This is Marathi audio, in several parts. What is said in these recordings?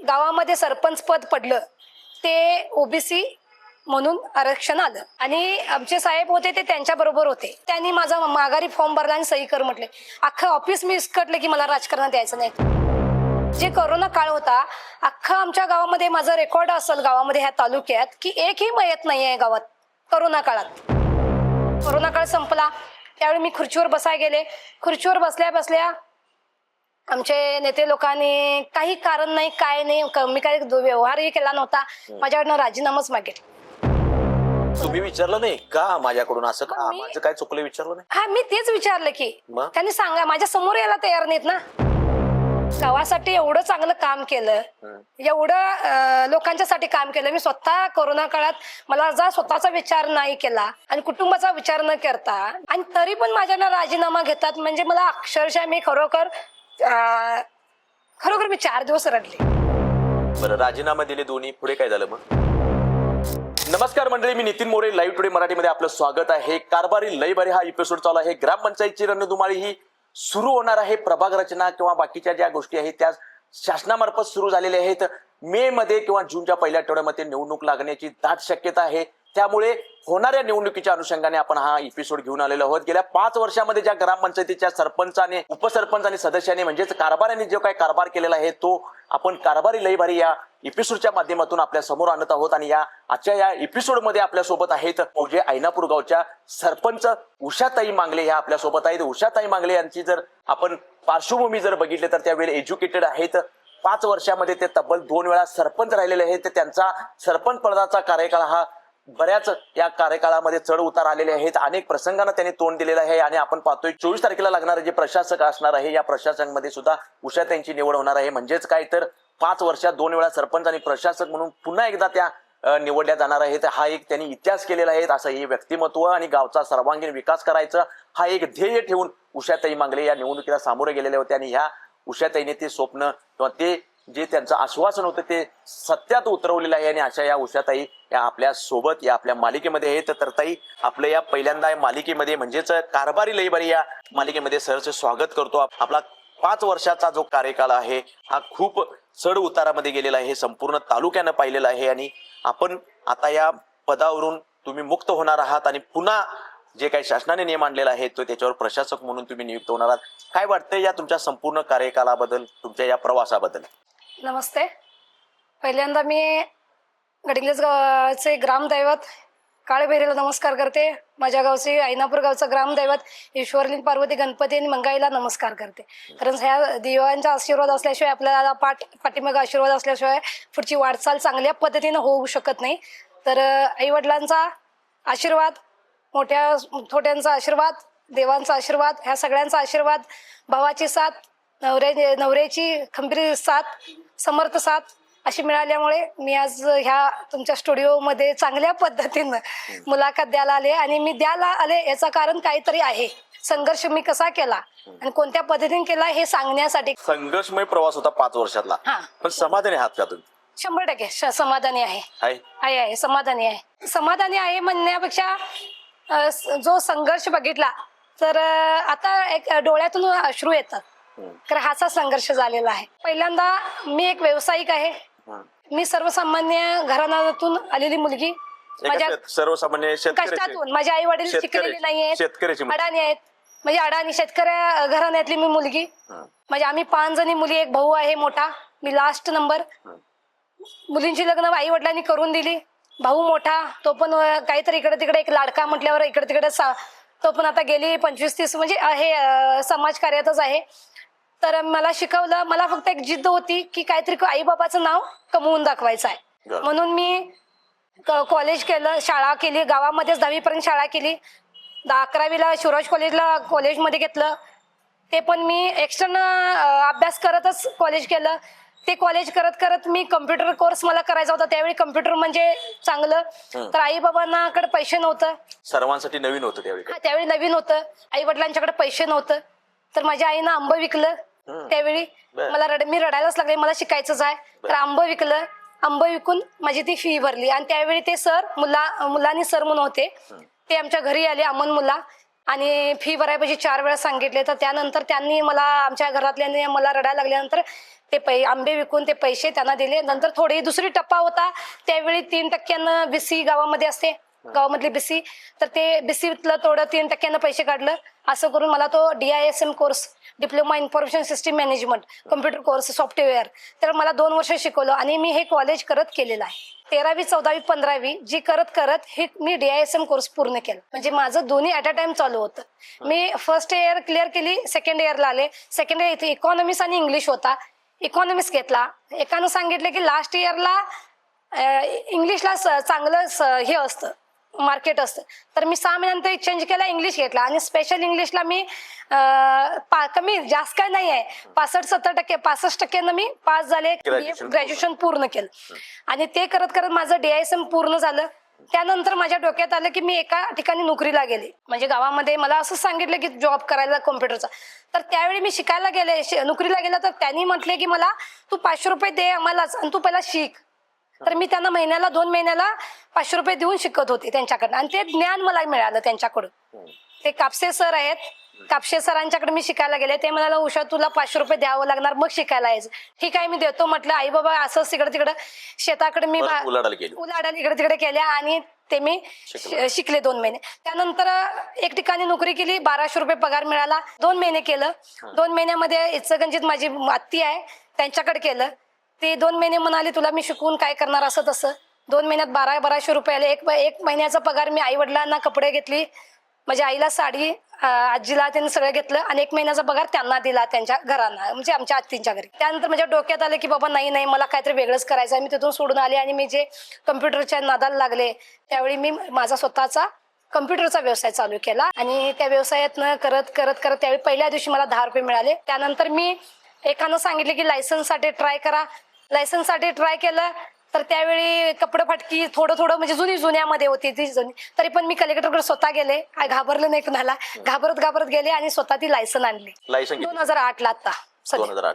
गावामध्ये सरपंच पद पडलं ते ओबीसी म्हणून आरक्षण आलं आणि आमचे साहेब होते ते त्यांच्या बरोबर होते. त्यांनी माझा माघारी फॉर्म भरला आणि सही कर म्हटले. अख्खं ऑफिस मी विस्कटले की मला राजकारणात यायचं नाही. जे कोरोना काळ होता, अख्खा आमच्या गावामध्ये माझं रेकॉर्ड असेल गावामध्ये ह्या तालुक्यात की एकही मयत नाही आहे गावात. कोरोना काळात कोरोना काळ संपला त्यावेळी मी खुर्चीवर बसायला गेले. खुर्चीवर बसल्या बसल्या आमचे नेते लोकांनी काही कारण नाही काय नाही, मी काही व्यवहारही केला नव्हता, माझ्याकडनं राजीनामाच मागितला. तुम्ही विचारलं नाही का माझ्याकडून असं का माझं काय चुकलं विचारलं नाही? हा मी तेच विचारलं की त्यांनी सांगा, माझ्या समोर यायला तयार नाहीत ना. गावासाठी एवढं चांगलं काम केलं, एवढं लोकांच्यासाठी काम केलं. मी स्वतः कोरोना काळात मला स्वतःचा विचार नाही केला आणि कुटुंबाचा विचार न करता, आणि तरी पण माझ्यानं राजीनामा घेतात म्हणजे मला अक्षरशः मी खरोखर मी 4 दिवस रडले. बरं, राजीनामा दिले दोन्ही, पुढे काय झालं मग? नमस्कार मंडळी, मी नितीन मोरे. लाईव्ह टुडे मराठीमध्ये आपलं स्वागत आहे. कारभारी लय बरी हा एपिसोड चालू आहे. ग्रामपंचायतची रणधुमाळी ही सुरू होणार आहे. प्रभाग रचना किंवा बाकीच्या ज्या गोष्टी आहेत त्या शासनामार्फत सुरू झालेल्या आहेत. मे मध्ये किंवा जूनच्या पहिल्या आठवड्यामध्ये निवडणूक लागण्याची दाट शक्यता आहे. त्यामुळे होणाऱ्या निवडणुकीच्या अनुषंगाने आपण हा एपिसोड घेऊन आलेलो आहोत. गेल्या 5 वर्षामध्ये ज्या ग्रामपंचायतीच्या सरपंचाने, उपसरपंच आणि सदस्याने म्हणजेच कारभाराने जो काही कारभार केलेला आहे तो आपण कारभारी लय भारी या एपिसोडच्या माध्यमातून आपल्या समोर आणत आहोत. आणि आजच्या या एपिसोडमध्ये आपल्या सोबत आहेत मौजे ऐनापूर गावच्या सरपंच उषाताई मांगले ह्या आपल्या सोबत आहेत. उषाताई मांगले यांची जर आपण पार्श्वभूमी जर बघितली तर त्यावेळी एज्युकेटेड आहेत. 5 वर्षामध्ये ते तब्बल 2 वेळा सरपंच राहिलेले आहेत. त्यांचा सरपंच पदाचा कार्यकाळ हा बऱ्याच या कार्यकाळामध्ये चढ उतार आलेले आहेत. अनेक प्रसंगांना त्यांनी तोंड दिलेलं आहे आणि आपण पाहतोय 24 तारखेला लागणारे जे प्रशासक असणार आहे या प्रशासकामध्ये सुद्धा उषाताईंची निवड होणार आहे. म्हणजेच काय तर 5 वर्षात 2 वेळा सरपंच आणि प्रशासक म्हणून पुन्हा एकदा त्या निवडल्या जाणार आहेत. हा एक त्यांनी इतिहास केलेला आहे. असं हे व्यक्तिमत्व आणि गावचा सर्वांगीण विकास करायचा हा एक ध्येय ठेवून उषाताई मांगले या निवडणुकीला सामोरे गेलेले होते. आणि ह्या उषाताईने ते स्वप्न किंवा ते जे त्यांचं आश्वासन होतं ते सत्यात उतरवलेलं आहे. आणि अशा या उषाताई या आपल्या सोबत या आपल्या मालिकेमध्ये आहेत. तर ताई, आपल्या या पहिल्यांदा मालिकेमध्ये म्हणजेच कारभारी लय भारी या मालिकेमध्ये सरचं स्वागत करतो. आपला 5 वर्षाचा जो कार्यकाळ आहे हा खूप चढ उतारामध्ये गेलेला आहे. हे संपूर्ण तालुक्यानं पाहिलेलं आहे. आणि आपण आता या पदावरून तुम्ही मुक्त होणार आहात आणि पुन्हा जे काही शासनाने नियम आणलेला आहे तो त्याच्यावर प्रशासक म्हणून तुम्ही नियुक्त होणार आहात. काय वाटतंय या तुमच्या संपूर्ण कार्यकालाबद्दल, तुमच्या या प्रवासाबद्दल? नमस्ते. पहिल्यांदा मी गडिंग्लज गावचे ग्रामदैवत काळभैरीला नमस्कार करते. माझ्या गावचे ऐनापूर गावचं ग्रामदैवत ईश्वरलिंग पार्वती गणपती आणि मंगाईला नमस्कार करते. कारण ह्या देवांचा आशीर्वाद असल्याशिवाय, आपल्याला पाठीमागे आशीर्वाद असल्याशिवाय पुढची वाटचाल चांगल्या पद्धतीने होऊ शकत नाही. तर आईवडिलांचा आशीर्वाद, मोठ्या थोट्यांचा आशीर्वाद, देवांचा आशीर्वाद, ह्या सगळ्यांचा आशीर्वाद, भावाची साथ, नवऱ्याची खंबीर साथ, समर्थ साथ अशी मिळाल्यामुळे मी आज ह्या तुमच्या स्टुडिओमध्ये चांगल्या पद्धतीनं मुलाखत द्यायला आले. आणि मी द्यायला आले याचं कारण काहीतरी आहे. संघर्ष मी कसा केला आणि कोणत्या पद्धतीने केला हे सांगण्यासाठी. संघर्षमय प्रवास होता 5 वर्षातला, पण समाधानी आहात का तुम्ही? 100% समाधानी आहे. समाधानी आहे म्हणण्यापेक्षा जो संघर्ष बघितला तर आता एक डोळ्यातून अश्रू येतात. कारण हाचा संघर्ष झालेला आहे. पहिल्यांदा मी एक व्यावसायिक आहे. मी सर्वसामान्य घराण्यातून आलेली मुलगी. माझ्या सर्वसामान्य कष्टातून, माझे आई वडील शिकलेले नाहीयेत, अडाणी आहेत. म्हणजे अडाणी शेतकऱ्या घराण्यातली मी मुलगी. म्हणजे आम्ही 5 जणी मुली, एक भाऊ आहे मोठा, मी लास्ट नंबर. मुलींची लग्न आई वडिलांनी करून दिली. भाऊ मोठा, तो पण काहीतरी इकडे तिकडे एक लाडका म्हटल्यावर इकडे तिकडे तो पण आता गेली 25-30 म्हणजे हे समाजकार्यातच आहे. तर मला शिकवलं. मला फक्त एक जिद्द होती की काहीतरी आई बाबाचं नाव कमवून दाखवायचं आहे. म्हणून मी कॉलेज केलं, शाळा केली. गावामध्येच 10वी पर्यंत शाळा केली. 11वीला शिवराज कॉलेजमध्ये घेतलं. ते पण मी एक्स्टर्नल अभ्यास करतच कॉलेज केलं. ते कॉलेज करत करत मी कम्प्युटर कोर्स मला करायचा होता. त्यावेळी कम्प्युटर म्हणजे चांगलं. तर आई बाबांकडे पैसे नव्हतं, सर्वांसाठी नवीन होतं त्यावेळी नवीन होतं. आई वडिलांच्याकडे पैसे नव्हतं. तर माझ्या आईनं आंब विकलं. त्यावेळी मी रडायलाच लागले, मला शिकायचंच आहे. तर आंब विकलं. आंब विकून माझी ती फी भरली. आणि त्यावेळी ते सर मुलांनी सर म्हणून होते, ते आमच्या घरी आले, अमन मुला, आणि फी भरायपाशी 4 वेळा सांगितले. तर त्यानंतर त्यांनी मला, आमच्या घरातल्यांनी मला रडायला लागल्यानंतर ते आंबे विकून ते पैसे त्यांना दिले. नंतर थोडी दुसरी टप्पा होता त्यावेळी 3% BC गावामध्ये असते, गावामधली BC, तर ते BCतलं थोडं 3% पैसे काढलं. असं करून मला तो DISM course, diploma information system management, computer course, software, तर मला 2 वर्ष शिकवलं आणि मी हे कॉलेज करत केलेलं आहे. 13वी 14वी 15वी जी करत करत हे मी DISM कोर्स पूर्ण केलं. म्हणजे माझं दोन्ही ऍट अ टाइम चालू होतं. मी फर्स्ट इयर क्लिअर केली, सेकंड इयरला आले. सेकंड इयर इथे इकॉनॉमिक्स आणि इंग्लिश होता, इकॉनॉमिक्स घेतला. एकानं सांगितलं की लास्ट इयरला इंग्लिशला चांगलं हे असतं, मार्केट असतं, तर मी 6 महिन्यानंतर चेंज केला, इंग्लिश घेतला. आणि स्पेशल इंग्लिशला मी कमी जास्त काय नाही आहे, 65% मी पास झाले, ग्रॅज्युएशन पूर्ण केलं. आणि ते करत करत माझं DISM पूर्ण झालं. त्यानंतर माझ्या डोक्यात आलं की मी एका ठिकाणी नोकरीला गेले. म्हणजे गावामध्ये मला असं सांगितलं की जॉब करायला कॉम्प्युटरचा. तर त्यावेळी मी शिकायला गेले, नोकरीला गेला, तर त्यांनी म्हटले की मला तू 500 रुपये दे आम्हालाच आणि तू पहिला शिक. तर मी त्यांना महिन्याला 2 महिन्याला 500 रुपये देऊन शिकत होते त्यांच्याकडनं. आणि ते ज्ञान मला मिळालं त्यांच्याकडून. ते कापसे सर आहेत, कापसे सरांच्याकडे मी शिकायला गेले. ते म्हणाला उषा तुला 500 रुपये द्यावं लागणार, मग शिकायला यायचं. ठीक आहे मी देतो म्हटलं. आई बाबा असं तिकडे तिकडे शेताकडे मी उलाढाल इकडे तिकडे केल्या आणि ते मी शिकले 2 महिने. त्यानंतर एक ठिकाणी नोकरी केली, 1200 रुपये पगार मिळाला. 2 महिने केलं. 2 महिन्यामध्ये इचलकरंजीत माझी आत्ती आहे त्यांच्याकडे केलं. ते 2 महिने म्हणाले तुला मी शिकवून काय करणार असं तसं. 2 महिन्यात 1200 रुपये आले. एक महिन्याचा पगार मी आई वडिलांना कपडे घेतली, माझ्या आईला साडी, आजीला त्यांनी सगळं घेतलं. आणि 1 महिन्याचा पगार त्यांना दिला त्यांच्या घरांना, म्हणजे आमच्या आत्तींच्या घरी. त्यानंतर माझ्या डोक्यात आलं की बाबा नाही मला काहीतरी वेगळंच करायचं आहे. मी तिथून सोडून आले आणि मी जे कम्प्युटरच्या नादाला लागले त्यावेळी मी माझा स्वतःचा कम्प्युटरचा व्यवसाय चालू केला. आणि त्या व्यवसायातनं करत करत करत त्यावेळी पहिल्या दिवशी मला 10 रुपये मिळाले. त्यानंतर मी एकानं सांगितले की लायसन्ससाठी ट्राय करा. लायसन्ससाठी ट्राय केलं, तर त्यावेळी कपडे फाटकी थोडं म्हणजे जुन्यामध्ये होती ती जुनी. तरी पण मी कलेक्टरकडे स्वतः गेले, घाबरले नाही कुणाला, घाबरत गेले आणि स्वतः ती लायसन आणली. 2008 ला आता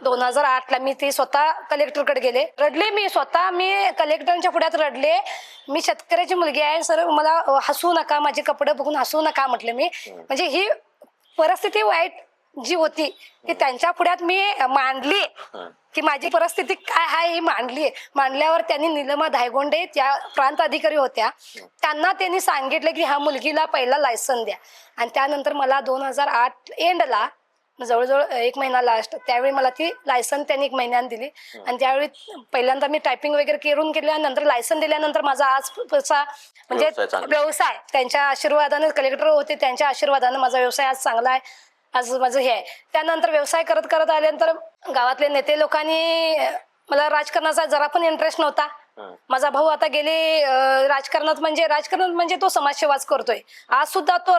2008 ला मी ती स्वतः कलेक्टरकडे गेले, रडले. मी स्वतः मी कलेक्टरच्या पुढ्यात रडले. मी शेतकऱ्याची मुलगी आहे सर, मला हसू नका, माझे कपडे बघून हसू नका म्हटले मी. म्हणजे ही परिस्थिती वाईट जी होती ती त्यांच्या पुढ्यात मी मांडली की माझी परिस्थिती काय आहे ही मांडली. मांडल्यावर त्यांनी निलमा धायगोंडे त्या प्रांत अधिकारी होत्या, त्यांना त्यांनी सांगितलं की ह्या मुलगीला पहिला लायसन द्या. आणि त्यानंतर मला 2008 एंडला जवळजवळ 1 महिना लास्ट, त्यावेळी मला ती लायसन त्यांनी 1 महिन्याने दिली. आणि त्यावेळी पहिल्यांदा मी टायपिंग वगैरे करून केल्यानंतर लायसन दिल्यानंतर माझा आजचा म्हणजे व्यवसाय त्यांच्या आशीर्वादाने, कलेक्टर होते त्यांच्या आशीर्वादाने माझा व्यवसाय आज चांगला आहे. आज माझं हे आहे. त्यानंतर व्यवसाय करत करत आल्यानंतर गावातले नेते लोकांनी, मला राजकारणाचा जरा पण इंटरेस्ट नव्हता. माझा भाऊ आता गेले राजकारणात म्हणजे तो समाजसेवाच करतोय. आज सुद्धा तो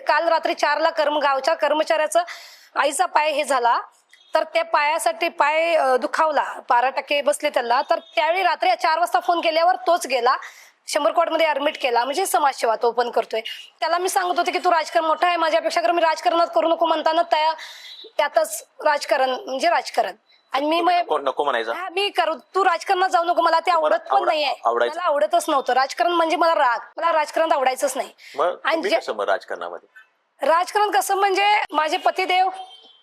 काल रात्री 4 ला गावच्या कर्मचाऱ्याचं आईचा पाय हे झाला, तर त्या पायासाठी पाय दुखावला, 12% बसले त्याला. तर त्यावेळी रात्री 4 वाजता फोन केल्यावर तोच गेला, 100 कोटमध्ये ऍडमिट केला. म्हणजे समाजसेवा तो पण करतोय. त्याला मी सांगत होते की तू राजकारण मोठा आहे माझ्यापेक्षा, मी राजकारणात करू नको म्हणताना त्यातच राजकारण म्हणजे राजकारण. आणि मी नको म्हणायचं, मी करू, तू राजकारणात जाऊ नको, मला ते आवडत पण नाहीये, मला आवडतच नव्हतं राजकारण. म्हणजे मला राजकारण आवडायचंच नाही. आणि राजकारण कसं म्हणजे माझे पतिदेव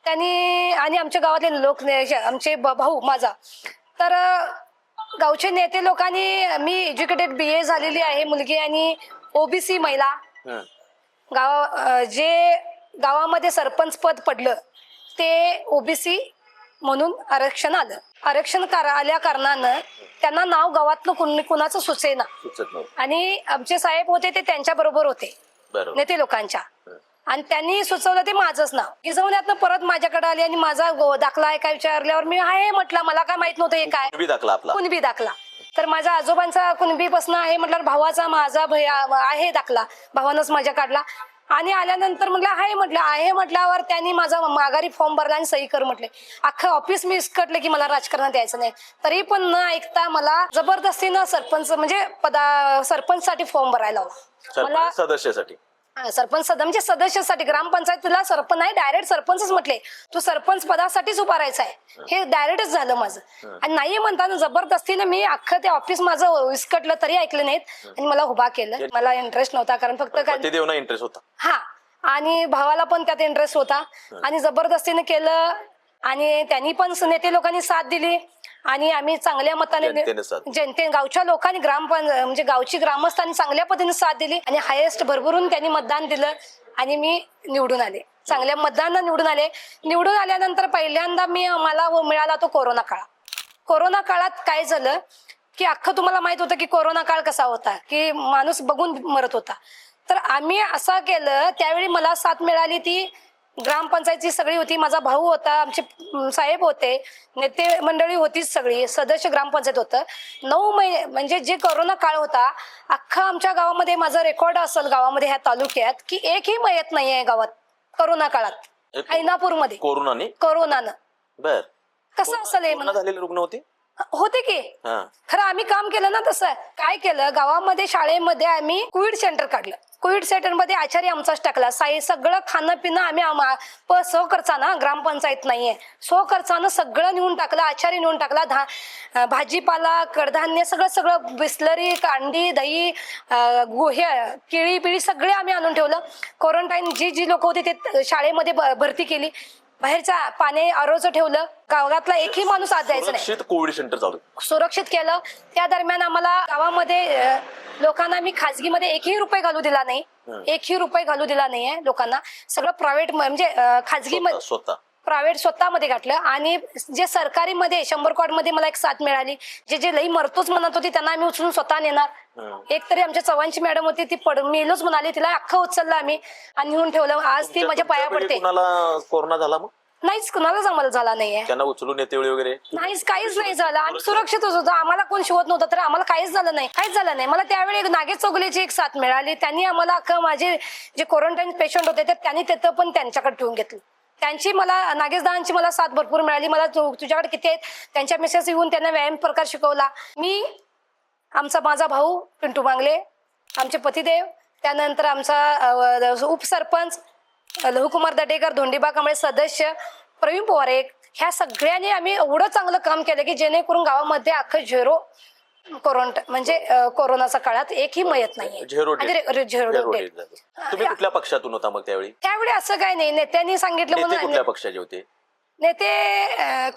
त्यांनी आणि आमच्या गावातले लोक, आमचे भाऊ माझा, तर गावचे नेते लोकांनी, मी एज्युकेटेड BA झालेली आहे मुलगी आणि OBC महिला, जे गावामध्ये सरपंच पद पडलं ते OBC म्हणून आरक्षण आलं. आरक्षण आल्या कारणानं त्यांना नाव गावातलं कुणाचं सुचेना. आणि आमचे साहेब होते ते त्यांच्या बरोबर होते नेते लोकांच्या, आणि त्यांनी सुचवलं ते माझंच नाव. गिजवण्यातनं परत माझ्याकडे आले आणि माझा दाखला आहे काय विचारल्यावर मी आहे म्हटलं, मला काय माहित नव्हतं हे काय कुणबी दाखला. तर माझ्या आजोबांचा कुणबीपासून आहे म्हटलं, भावाचा माझा आहे दाखला, भावानंच माझ्या काढला. आणि आल्यानंतर म्हटलं आहे म्हटल्यावर त्यांनी माझा माघारी फॉर्म भरला आणि सही कर म्हटले. अख्खं ऑफिस मी इसकटले की मला राजकारणात यायचं नाही. तरी पण न ऐकता मला जबरदस्तीनं सरपंच म्हणजे सरपंचसाठी फॉर्म भरायला लावला. मला सदस्यासाठी सरपंच म्हणजे सदस्यासाठी, ग्रामपंचायतीला सरपंच नाही, डायरेक्ट सरपंचच म्हटले तू सरपंच पदासाठीच उभारायचं आहे. हे डायरेक्टच झालं माझं. आणि नाही म्हणताना जबरदस्तीने मी अख्खं ते ऑफिस माझं विस्कटलं तरी ऐकलं नाहीत आणि मला उभा केलं. मला इंटरेस्ट नव्हता, कारण फक्त इंटरेस्ट होता हा, आणि भावाला पण त्यात इंटरेस्ट होता आणि जबरदस्तीने केलं. आणि त्यांनी पण नेते लोकांनी साथ दिली आणि आम्ही चांगल्या मताने जनते गावच्या लोकांनी म्हणजे गावची ग्रामस्थांनी चांगल्या पद्धतीने साथ दिली आणि हायेस्ट भरभरून त्यांनी मतदान दिलं आणि मी निवडून आले. चांगल्या मतदानानं निवडून आल्यानंतर पहिल्यांदा मला मिळाला तो कोरोना काळ. कोरोना काळात काय झालं की अख्खं तुम्हाला माहित होतं की कोरोना काळ कसा होता, की माणूस बघून मरत होता. तर आम्ही असं केलं, त्यावेळी मला साथ मिळाली ती ग्रामपंचायतची सगळी होती. माझा भाऊ होता, आमचे साहेब होते, नेते मंडळी होतीच, सगळी सदस्य ग्रामपंचायत होतं. 9 महिने म्हणजे जे कोरोना काळ होता, अख्खा आमच्या गावामध्ये माझं रेकॉर्ड असेल गावामध्ये ह्या तालुक्यात की एकही मयत नाहीये गावात कोरोना काळात. ऐनापूरमध्ये कोरोनानं बर कसं असेल हे झालेले रुग्ण होते की खरं आम्ही काम केलं ना. तसं काय केलं, गावामध्ये शाळेमध्ये आम्ही कोविड सेंटर काढलं. कोविड सेंटर मध्ये आचार्य आमचाच टाकला. सगळं खाणं पिणं आम्ही सो खर्चानं, ग्रामपंचायत नाहीये, सो खर्चानं सगळं नेऊन टाकलं. आचार्य नेऊन टाकला. भाजीपाला, कडधान्य सगळं बिस्लरी, कांडी, दही, केळी पिळी सगळे आम्ही आणून ठेवलं. क्वारंटाईन जी लोक होते ते शाळेमध्ये भरती केली. बाहेरच्या पाणी आरोचं ठेवलं. गावातला एकही माणूस आत जायचं नाही. कोविड सेंटर चालू सुरक्षित केलं. त्या दरम्यान आम्हाला गावामध्ये लोकांना मी खाजगीमध्ये एकही रुपये घालू दिला नाही. एकही रुपये घालू दिला नाहीये लोकांना. सगळं प्रायव्हेट म्हणजे खाजगी प्रायव्हेट स्वतःमध्ये घातलं. आणि जे सरकारी मध्ये 100 कॉट मध्ये मला एक साथ मिळाली. जे लई मरतोच म्हणत होती त्यांना आम्ही उचलून स्वतः नेणार. एक तरी आमच्या चव्हाणची मॅडम होती, ती मेलोच म्हणाली, तिला अख्खं उचललं आम्ही आणि नेऊन ठेवलं. आज ती माझ्या पाया पडते. कोरोना झाला मग नाहीच, कुणालाच आम्हाला झाला नाहीये. त्यांना उचलून येते वगैरे नाहीच, काहीच नाही झालं. आम्ही सुरक्षितच होतो. आम्हाला कोण शिवत नव्हतं, तर आम्हाला काहीच झालं नाही. मला त्यावेळी नागेश चौगुलेची एक साथ मिळाली. त्यांनी आम्हाला अख्खं माझे जे क्वारंटाईन पेशंट होते तर त्यांनी तिथं पण त्यांच्याकडे ठेवून घेतलं. त्यांची मला नागेशदांची मला साथ भरपूर मिळाली. मला तुझ्याकडे किती आहेत त्यांच्या मेसेज येऊन त्यांना व्यायाम प्रकार शिकवला. माझा भाऊ पिंटू बांगले, आमचे पतिदेव, त्यानंतर आमचा उपसरपंच लहुकुमार दटेकर, धोंडीबा कांबळे सदस्य, प्रवीण पवार, ह्या सगळ्यांनी आम्ही एवढं चांगलं काम केलं की जेणेकरून गावामध्ये अख्खं झेरो म्हणजे कोरोनाच्या काळात एकही मयत नाहीये. तुम्ही कुठल्या पक्षातून होता मग त्यावेळी असं काही नाही. नेत्यांनी सांगितलं म्हणून. कुठल्या पक्षाचे होते नेते?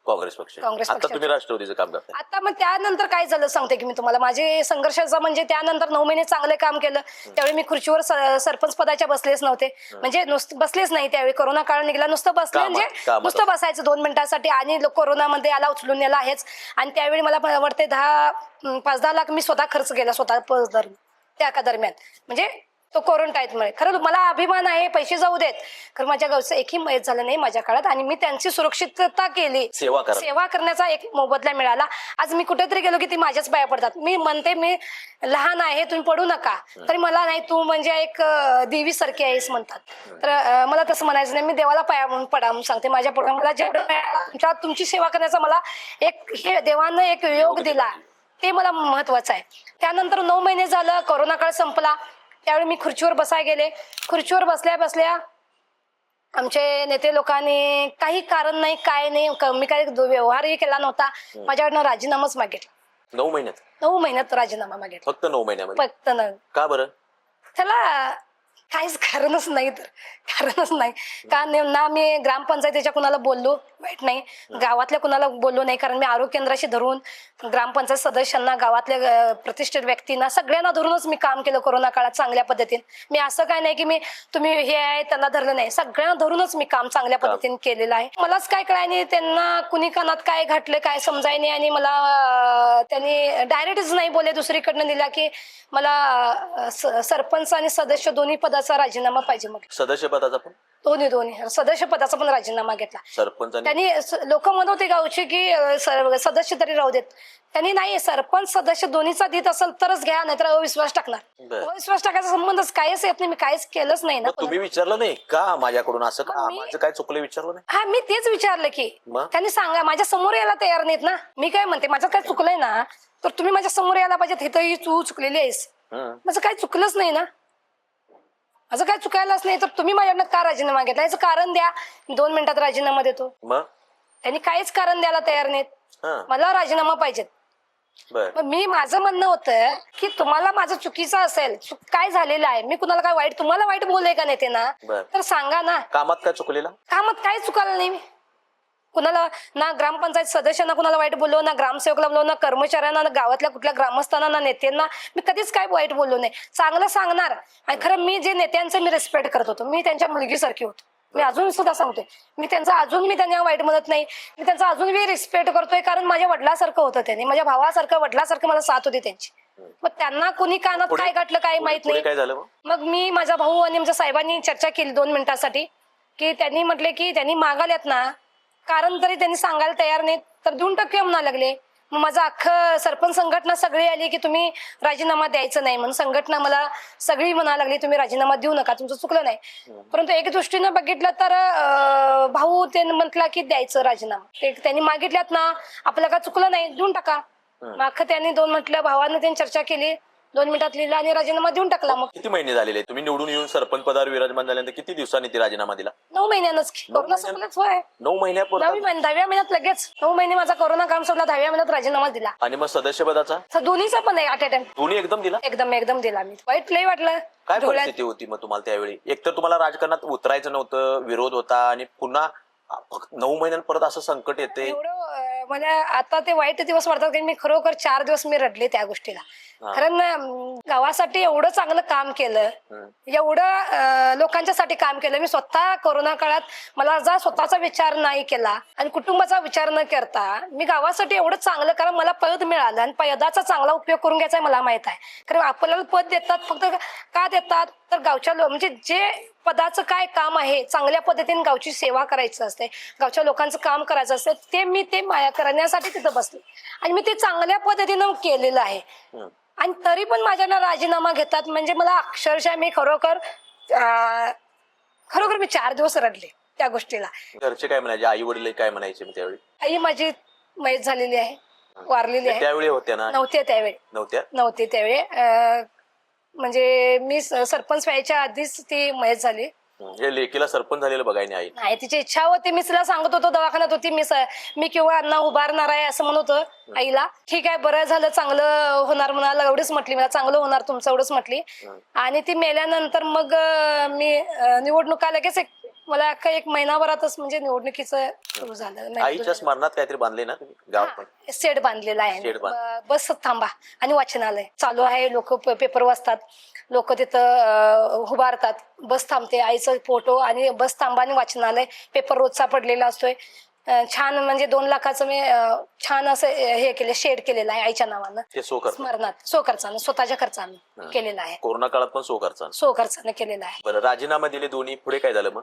काँग्रेस पक्ष. आता तुम्ही राष्ट्रवादीचं काम करता. आता मग त्यानंतर काय झालं सांगते की मी तुम्हाला. माझे संघर्षाचा म्हणजे त्यानंतर 9 महिने चांगले काम केलं. त्यावेळी मी खुर्चीवर सरपंच पदाच्या बसलेच नव्हते. म्हणजे बसलेच नाही. त्यावेळी कोरोना काळ निघाला. नुसतं बसले म्हणजे नुसतं बसायचं 2 मिनिटासाठी. आणि कोरोनामध्ये आला उचलून नेला आहेच. आणि त्यावेळी मला वाटते 5-10 लाख मी स्वतः खर्च केला, स्वतः त्या दरम्यान. म्हणजे तो क्वारंटाईनमुळे. खरं मला अभिमान आहे, पैसे जाऊ देत, खरं माझ्या गावचं एकही मयत झालं नाही माझ्या काळात. आणि मी त्यांची सुरक्षितता केली. सेवा करण्याचा एक मोबदला मिळाला. आज मी कुठेतरी गेलो की ती माझ्याच पाया पडतात. मी म्हणते मी लहान आहे, तुम्ही पडू नका, तरी मला नाही, तू म्हणजे एक देवी सारखी आहेस म्हणतात. तर मला तसं म्हणायचं नाही. मी देवाला पाया म्हणून पडा म्हणून सांगते. माझ्या पुढे मला जेवढं तुमची सेवा करण्याचा मला देवानं एक योग दिला, ते मला महत्वाचं आहे. त्यानंतर 9 महिने झालं, कोरोना काळ संपला. त्यावेळी मी खुर्चीवर बसाय गेले. खुर्चीवर बसल्या आमचे नेते लोकांनी काही कारण नाही, काय नाही, मी काही व्यवहारही केला नव्हता. माझ्याकडनं राजीनामाच मागितला. 9 महिन्यात राजीनामा मागितला. फक्त 9 महिन्यामध्ये? फक्त ना. का बरं? त्याला काहीच कारणच नाही. तर कारणच नाही का ना मी ग्रामपंचायतीच्या कुणाला बोललो वाईट नाही, गावातल्या कुणाला बोललो नाही. कारण मी आरोग्य केंद्राशी धरून ग्रामपंचायत सदस्यांना, गावातल्या प्रतिष्ठित व्यक्तींना, सगळ्यांना धरूनच मी काम केलं कोरोना काळात चांगल्या पद्धतीने. मी असं काय नाही की तुम्ही हे आहे त्यांना धरलं नाही. सगळ्यांना धरूनच मी काम चांगल्या पद्धतीने केलेलं आहे. मलाच काय कळाय नाही, त्यांना कुणी कानात काय घातलं काय समजाय नाही. आणि मला त्यांनी डायरेक्टच नाही बोले, दुसरीकडनं दिला की मला सरपंच आणि सदस्य दोन्ही पदाचा राजीनामा पाहिजे. मग सदस्य पदाचा पण? दोन्ही सदस्य पदाचा पण राजीनामा घेतला. सरपंच त्यांनी लोक म्हणत होते गावचे की सदस्य तरी राहू देत. त्यांनी नाही, सरपंच सदस्य दोन्हीचा देत असेल तरच घ्या, नाहीतर अविश्वास टाकणार. अविश्वास टाकायचा संबंधच काहीच येत नाही. मी काहीच केलंच नाही ना. तुम्ही विचारलं नाही का माझ्याकडून असं का, माझं काय चुकलं विचारलं नाही? हा, मी तेच विचारलं की त्यांनी सांगा, माझ्या समोर यायला तयार नाहीत ना. मी काय म्हणते, माझं काय चुकलंय ना, तर तुम्ही माझ्या समोर यायला पाहिजे. इथं तू चुकलेली आहेस, माझं काय चुकलंच नाही ना, माझं काय चुकायलाच नाही, तर तुम्ही माझ्याकडनं का राजीनामा घेतला याचं कारण द्या. 2 मिनिटात राजीनामा देतो. त्यांनी काहीच कारण द्यायला तयार नाहीत. मला राजीनामा पाहिजेत. मी माझं म्हणणं होतं की तुम्हाला माझं चुकीचं असेल, काय झालेलं आहे, मी कुणाला काय वाईट, तुम्हाला वाईट बोलले का नेते ना, तर सांगा ना. कामात काय चुकलेलं? कामात काय चुकायला नाही. कुणाला ना ग्रामपंचायत सदस्यांना कुणाला वाईट बोललो, ना ग्रामसेवकला बोललो, ना कर्मचाऱ्यांना, ना गावातल्या कुठल्या ग्रामस्थांना, ना नेत्यांना मी कधीच काय वाईट बोललो नाही. चांगलं सांगणार. आणि खरं मी जे नेत्यांचं मी रिस्पेक्ट करत होतो, मी त्यांच्या मुलगीसारखी होतो. मी अजून सुद्धा सांगतोय, मी त्यांना वाईट म्हणत नाही. मी त्यांचा अजून मी रिस्पेक्ट करतोय, कारण माझ्या वडिलासारखं होतं त्यांनी, माझ्या भावासारखं वडिलासारखं मला साथ होती त्यांची. मग त्यांना कुणी कानात काय गाठलं काय माहित नाही. काय झालं मग मी, माझा भाऊ आणि आमच्या साहेबांनी चर्चा केली 2 मिनिटांसाठी, की त्यांनी म्हटले की त्यांनी मागाल्यात ना, कारण तरी त्यांनी सांगायला तयार नाहीत, तर देऊन टाकूया म्हणा लागले. मग माझं अख्खं सरपंच संघटना सगळी आली की तुम्ही राजीनामा द्यायचं नाही म्हणून. संघटना मला सगळी म्हणा लागली तुम्ही राजीनामा देऊ नका, तुमचं चुकलं नाही. परंतु एक दृष्टीनं बघितलं तर भाऊ त्यांनी म्हटला की द्यायचं राजीनामा, त्यांनी मागितल्यात ना, आपलं का चुकलं नाही, देऊन टाका. मग अख्खं त्यांनी म्हटलं, भावानं त्यांनी चर्चा केली, 2 मिनिटात लिहिला आणि राजीनामा देऊन टाकला. मग किती महिने झालेले तुम्ही निवडून येऊन सरपंच पदावर विराजमान झाल्यानंतर किती दिवसांनी ते राजीनामा दिला? 9 महिन्यानंच. कोरोना संपलाच होय. 9 महिन्यापूर्वी 10व्या महिन्यात लगेच 9 महिने माझा कोरोना काम संपला, 10व्या महिन्यात राजीनामा दिला. आणि मग सदस्यपदाचा? दोन्हीचा पण आहे ॲट अ टाइम. दोन्ही एकदम दिला? एकदम दिला. मी वाईट लई वाटलं. काय परिस्थिती होती मग तुम्हाला त्यावेळी? एकतर तुम्हाला राजकारणात उतरायचं नव्हतं, विरोध होता, आणि पुन्हा 9 महिन्यात परत असं संकट येते. एवढं म्हणजे आता ते वाईट दिवस वाटतात की मी खरोखर 4 दिवस मी रडले त्या गोष्टीला. कारण गावासाठी एवढं चांगलं काम केलं, एवढं लोकांच्यासाठी काम केलं. मी स्वतः कोरोना काळात मला स्वतःचा विचार नाही केला आणि कुटुंबाचा विचार न करता मी गावासाठी एवढं चांगलं, कारण मला पद मिळालं आणि पदाचा चांगला उपयोग करून घ्यायचा मला माहित आहे. कारण आपल्याला पद देतात फक्त का देतात, तर गावच्या म्हणजे जे पदाचं काय काम आहे, चांगल्या पद्धतीने गावची सेवा करायचं असते, गावच्या लोकांचं काम करायचं असतं, ते माया करण्यासाठी तिथं बसले आणि मी ते चांगल्या पद्धतीनं केलेलं आहे. आणि तरी पण माझ्यानं राजीनामा घेतात म्हणजे मला अक्षरशः मी खरोखर मी 4 दिवस रडले त्या गोष्टीला. घरचे काय म्हणायचे, आई वडील काय म्हणायचे त्यावेळी? आई माझी मयत झालेली आहे, वारलेली आहे. त्यावेळी होत्या ना? नव्हते त्यावेळी. म्हणजे मी सरपंच व्हायच्या आधीच ती मयत झाली. लेकीला सरपंच झालेलं बघायला आई नाही, तिची इच्छा होती. मी तिला सांगत होतो दवाखान्यात होती, मी किंवा अण्णा उभारणार आहे असं म्हणत होतं आईला. ठीक आहे, बरं झालं, चांगलं होणार म्हणाला, एवढंच म्हटली मला, चांगलं होणार तुमचं एवढंच म्हटली. आणि ती मेल्यानंतर मग मी निवडणुका लगेच मला अख्खा 1 महिनाभरातच म्हणजे निवडणुकीचं सुरू झालं. आईच्या स्मरणात काहीतरी बांधले ना तुम्ही गाव? पण शेड बांधलेला आहे, बस थांबा आणि वाचनालय चालू आहे. लोक पेपर वाचतात, लोक तिथं उभारतात, बस थांबते, आईचा फोटो आणि बस थांबा आणि वाचनालय, पेपर रोजचा पडलेला असतोय. छान म्हणजे 2 लाखाचं मी छान असं हे केलं, शेड केलेलं आहे आईच्या नावानं, स्मरणात, खर्चानं, स्वतःच्या खर्चानं केलेलं आहे. कोरोना काळात पण खर्चानं केलेलं आहे. बरं, राजीनामा दिले दोन्ही, पुढे काय झालं मग?